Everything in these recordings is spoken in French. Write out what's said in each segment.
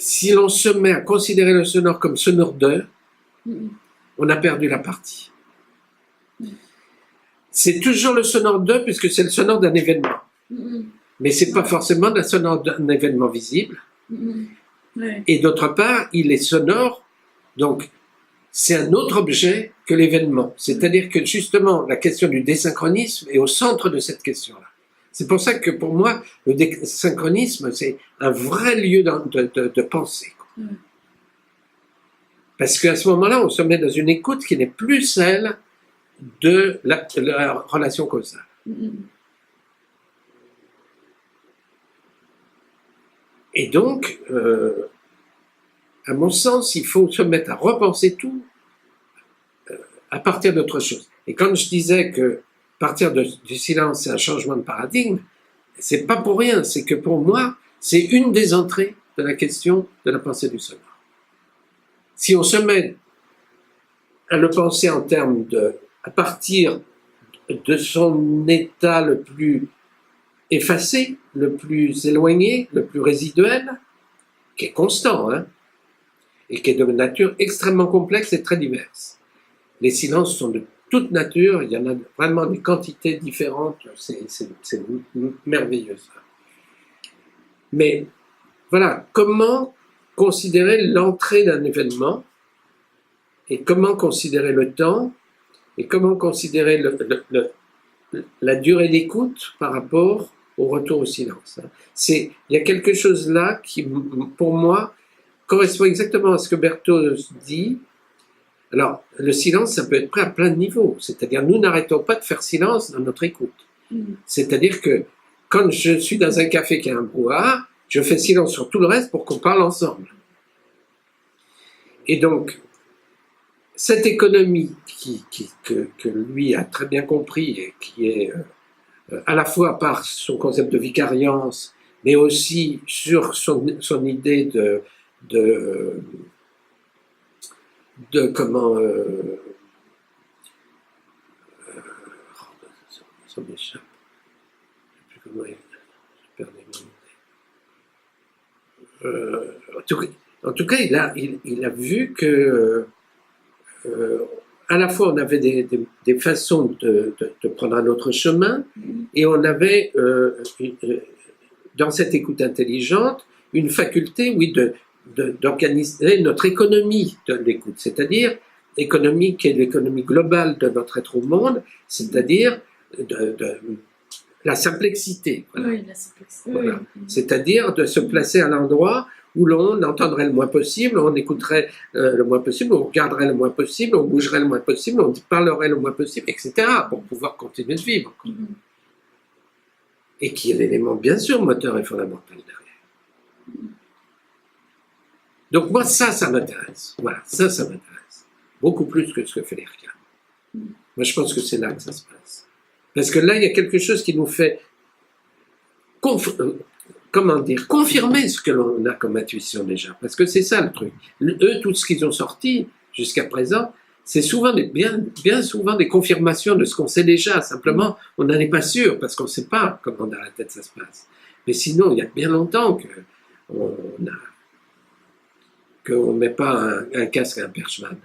si l'on se met à considérer le sonore comme sonore de, on a perdu la partie. C'est toujours le sonore de, puisque c'est le sonore d'un événement. Mais c'est pas forcément le sonore d'un événement visible. Ouais. Et d'autre part, il est sonore, donc c'est un autre objet que l'événement. C'est-à-dire que justement, la question du désynchronisme est au centre de cette question-là. C'est pour ça que pour moi, le désynchronisme, c'est un vrai lieu de pensée. Parce qu'à ce moment-là, on se met dans une écoute qui n'est plus celle de la relation causale. Et donc, à mon sens, il faut se mettre à repenser tout à partir d'autre chose. Et quand je disais que partir du silence, c'est un changement de paradigme, c'est pas pour rien, c'est que pour moi, c'est une des entrées de la question de la pensée du sonore. Si on se met à le penser en termes à partir de son état le plus effacé, le plus éloigné, le plus résiduel, qui est constant, hein, et qui est de nature extrêmement complexe et très diverse. Les silences sont de toute nature, il y en a vraiment des quantités différentes, c'est merveilleux ça. Mais voilà, comment considérer l'entrée d'un événement, et comment considérer le temps, et comment considérer la durée d'écoute par rapport au retour au silence. Il y a quelque chose là qui, pour moi, correspond exactement à ce que Berthaud dit. Alors, le silence, ça peut être pris à plein de niveaux. C'est-à-dire, nous n'arrêtons pas de faire silence dans notre écoute. C'est-à-dire que quand je suis dans un café qui a un brouhaha, je fais silence sur tout le reste pour qu'on parle ensemble. Et donc, cette économie que lui a très bien compris et qui est à la fois par son concept de vicariance, mais aussi sur son idée de comment ça m'échappe, je sais plus comment je perds mes mots. En tout cas, il a vu que à la fois on avait des façons de prendre un autre chemin, et on avait dans cette écoute intelligente une faculté, oui, d'organiser notre économie de l'écoute, c'est-à-dire économie qui est l'économie globale de notre être au monde, c'est-à-dire de la simplexité. Voilà. Oui, la simplexité. Voilà. C'est-à-dire de se placer à l'endroit où l'on entendrait le moins possible, on écouterait le moins possible, on regarderait le moins possible, on bougerait le moins possible, on parlerait le moins possible, etc., pour pouvoir continuer de vivre. Et qui est l'élément, bien sûr, moteur et fondamental derrière. Donc moi, ça m'intéresse. Voilà, ça m'intéresse. Beaucoup plus que ce que fait l'ERCA. Moi, je pense que c'est là que ça se passe. Parce que là, il y a quelque chose qui nous fait confirmer ce que l'on a comme intuition déjà. Parce que c'est ça le truc. Eux, tout ce qu'ils ont sorti jusqu'à présent, c'est souvent bien souvent des confirmations de ce qu'on sait déjà. Simplement, on n'en est pas sûr parce qu'on ne sait pas comment dans la tête ça se passe. Mais sinon, il y a bien longtemps qu'on ne met pas un casque à un perchman.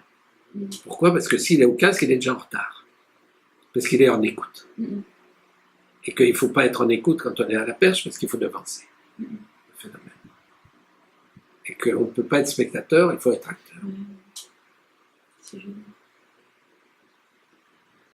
Pourquoi? Parce que s'il est au casque, il est déjà en retard. Parce qu'il est en écoute. Et qu'il ne faut pas être en écoute quand on est à la perche, parce qu'il faut devancer le phénomène. Et qu'on ne peut pas être spectateur, il faut être acteur. C'est génial.